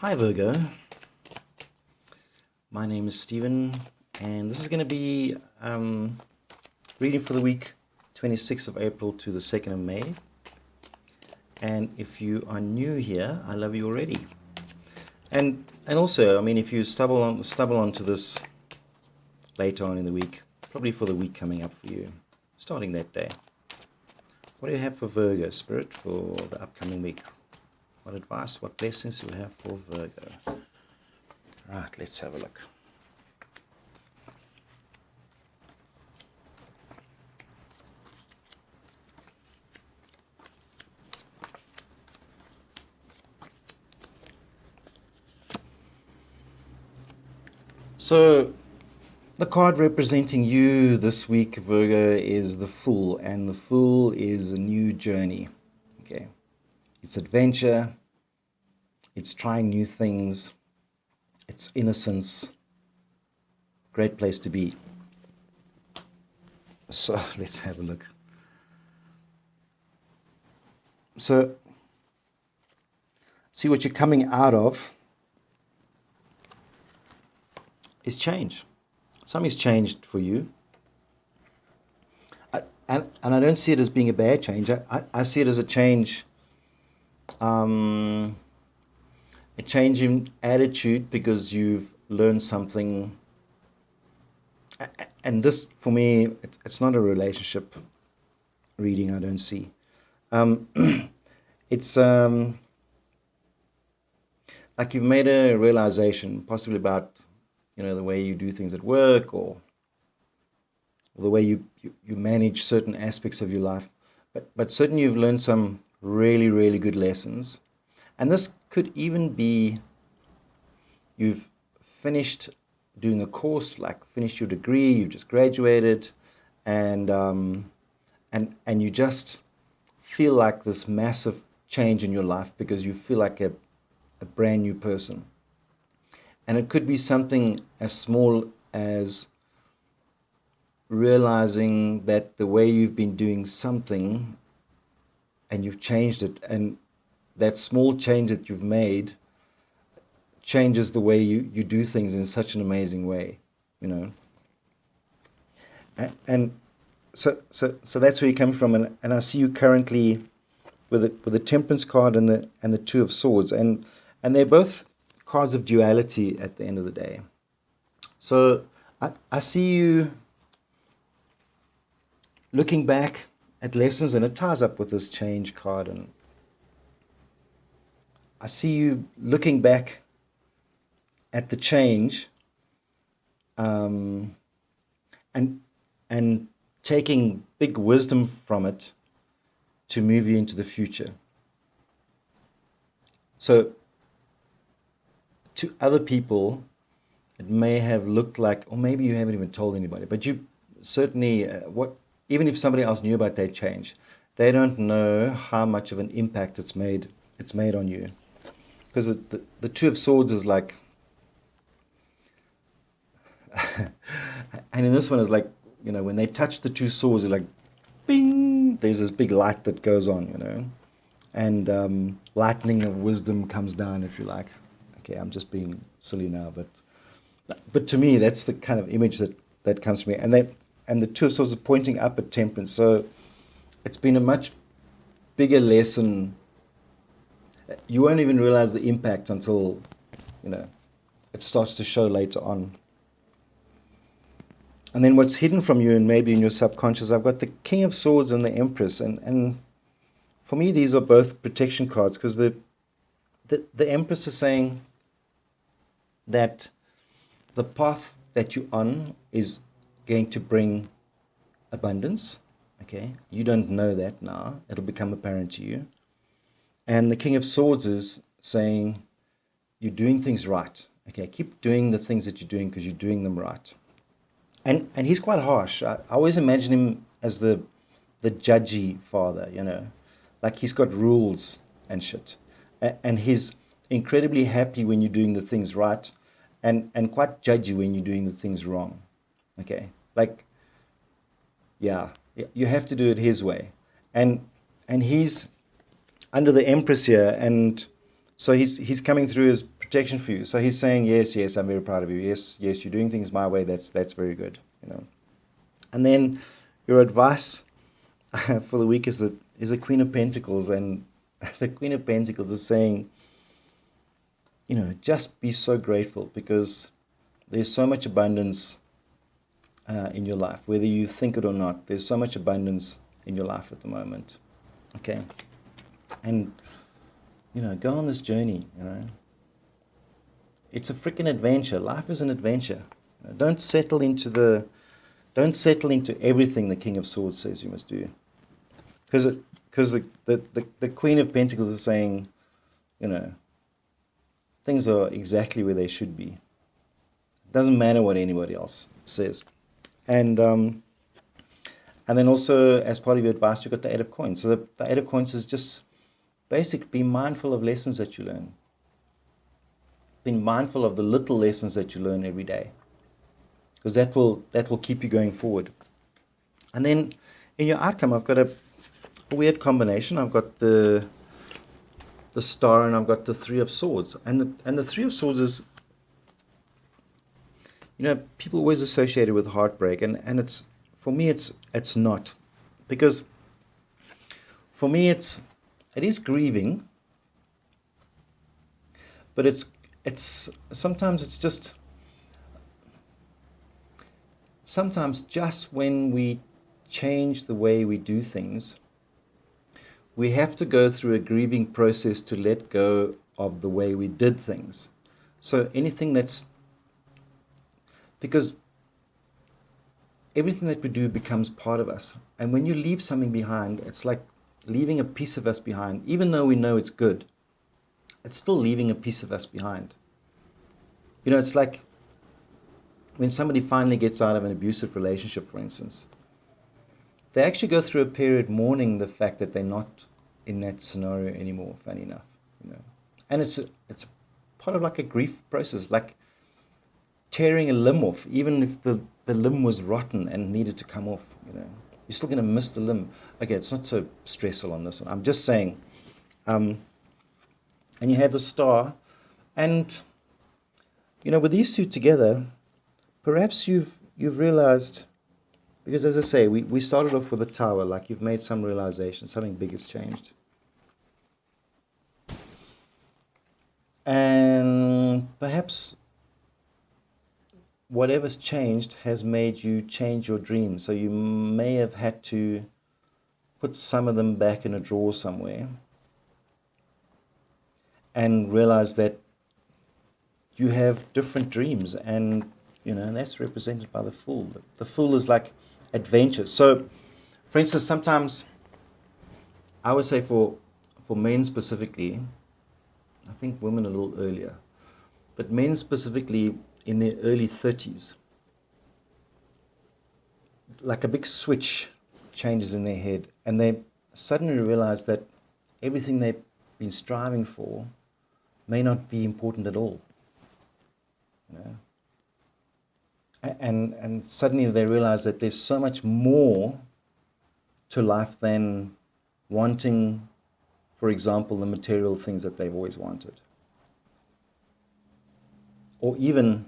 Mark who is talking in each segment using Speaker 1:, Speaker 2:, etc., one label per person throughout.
Speaker 1: Hi Virgo, my name is Stephen, and this is going to be reading for the week 26th of April to the 2nd of May. And if you are new here, I love you already. And also, I mean, if you stumble onto this later on in the week, probably for the week coming up for you, starting that day. What do you have for Virgo, Spirit, for the upcoming week? What advice, what blessings do we have for Virgo? Right, let's have a look. So, the card representing you this week, Virgo, is the Fool, and the Fool is a new journey. Okay, it's adventure, it's trying new things, it's innocence. Great place to be. So let's have a look. So, see what you're coming out of is change. Something's changed for you. And I don't see it as being a bad change. I see it as a change in attitude because you've learned something. And this, for me, it's not a relationship reading, I don't see. It's like you've made a realization, possibly about, the way you do things at work or the way you manage certain aspects of your life. But certainly you've learned some really, really good lessons. And this could even be you've finished doing a course, like finished your degree, you've just graduated, and you just feel like this massive change in your life because you feel like a brand new person. And it could be something as small as realizing that the way you've been doing something and you've changed it, and that small change that you've made changes the way you do things in such an amazing way, And so that's where you come from, and I see you currently with the Temperance card and the Two of Swords, and they're both cards of duality at the end of the day. So I see you looking back at lessons, and it ties up with this change card, and I see you looking back at the change and taking big wisdom from it to move you into the future. So to other people, it may have looked like, or maybe you haven't even told anybody, but you certainly, even if somebody else knew about that change, they don't know how much of an impact it's made on you. Because the Two of Swords is like, and in this one is like, when they touch the two swords, it's like, bing, there's this big light that goes on, and lightning of wisdom comes down, if you like. Okay, I'm just being silly now, but to me, that's the kind of image that comes to me. And the Two of Swords are pointing up at Temperance, so it's been a much bigger lesson. You won't even realize the impact until, it starts to show later on. And then what's hidden from you, and maybe in your subconscious, I've got the King of Swords and the Empress, and for me, these are both protection cards, because the Empress is saying that the path that you're on is going to bring abundance. Okay, you don't know that now; it'll become apparent to you. And the King of Swords is saying you're doing things right. Okay, keep doing the things that you're doing because you're doing them right. And he's quite harsh. I always imagine him as the judgy father, like he's got rules and shit. And he's incredibly happy when you're doing the things right, and quite judgy when you're doing the things wrong. Okay, like, yeah, you have to do it his way. And he's under the Empress here, and so he's coming through as protection for you. So he's saying, yes, yes, I'm very proud of you. Yes, yes, you're doing things my way. That's very good. And then your advice for the week is the Queen of Pentacles, and the Queen of Pentacles is saying, just be so grateful because there's so much abundance in your life, whether you think it or not. There's so much abundance in your life at the moment. Okay, and go on this journey. It's a freaking adventure. Life is an adventure. Don't settle into everything the King of Swords says you must do, because the Queen of Pentacles is saying, things are exactly where they should be. It doesn't matter what anybody else says. And then also, as part of your advice, you've got the Eight of Coins. So the Eight of Coins is just basically be mindful of lessons that you learn. Be mindful of the little lessons that you learn every day, because that will keep you going forward. And then in your outcome, I've got a weird combination. I've got the Star, and I've got the Three of Swords. And the Three of Swords is, people always associate it with heartbreak, and it's, for me, it's not, because for me it is grieving, but it's sometimes just when we change the way we do things, we have to go through a grieving process to let go of the way we did things. So because everything that we do becomes part of us. And when you leave something behind, it's like leaving a piece of us behind. Even though we know it's good, it's still leaving a piece of us behind. It's like when somebody finally gets out of an abusive relationship, for instance, they actually go through a period mourning the fact that they're not in that scenario anymore, funny enough. And it's part of like a grief process, like tearing a limb off, even if the limb was rotten and needed to come off, you're still going to miss the limb. Okay, it's not so stressful on this one. I'm just saying, and you have the Star, and, with these two together, perhaps you've realized, because as I say, we started off with a Tower, like you've made some realization, something big has changed. And perhaps whatever's changed has made you change your dreams. So you may have had to put some of them back in a drawer somewhere and realize that you have different dreams, and that's represented by the Fool. The Fool is like adventure. So, for instance, sometimes I would say for men specifically, I think women a little earlier, but men specifically in their early 30s, like a big switch changes in their head, and they suddenly realize that everything they've been striving for may not be important at all. And suddenly they realize that there's so much more to life than wanting, for example, the material things that they've always wanted. Or even,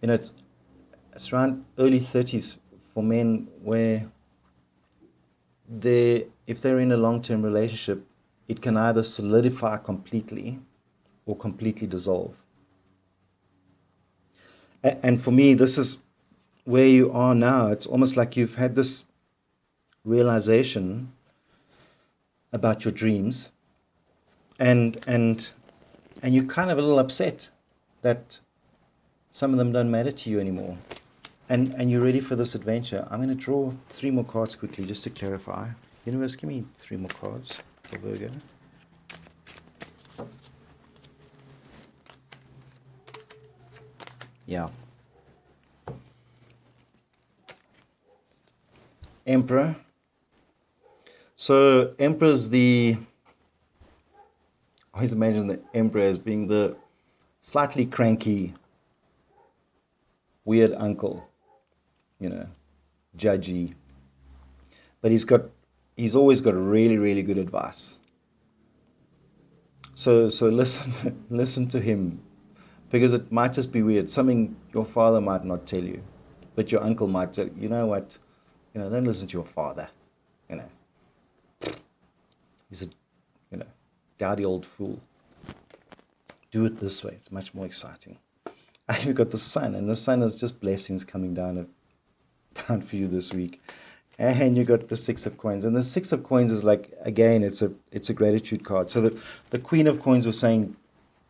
Speaker 1: it's around early 30s for men where if they're in a long-term relationship, it can either solidify completely or completely dissolve. And for me, this is where you are now. It's almost like you've had this realization about your dreams, and you're kind of a little upset that some of them don't matter to you anymore. And you're ready for this adventure. I'm going to draw 3 more cards quickly just to clarify. Universe, give me 3 more cards for Virgo. Yeah. Emperor. So Emperor's I always imagine the Emperor as being the slightly cranky, weird uncle, judgy. But he's always got really, really good advice. So listen to him, because it might just be weird. Something your father might not tell you, but your uncle might tell you. You know what? Don't listen to your father. You know, he's a dowdy old fool. Do it this way. It's much more exciting. And you've got the sun, and the sun is just blessings coming down for you this week. And you got the Six of Coins, and the Six of Coins is like, again, it's a gratitude card. So the Queen of Coins was saying,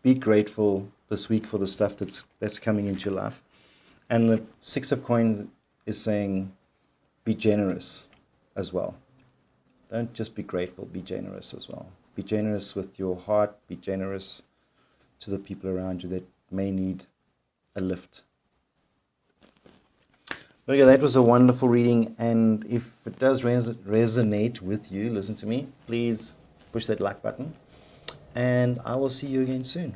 Speaker 1: be grateful this week for the stuff that's coming into your life, and the Six of Coins is saying, be generous as well. Don't just be grateful, be generous as well. Be generous with your heart. Be generous to the people around you that may need a lift. Okay, that was a wonderful reading, and if it does resonate with you, listen to me, please push that like button, and I will see you again soon.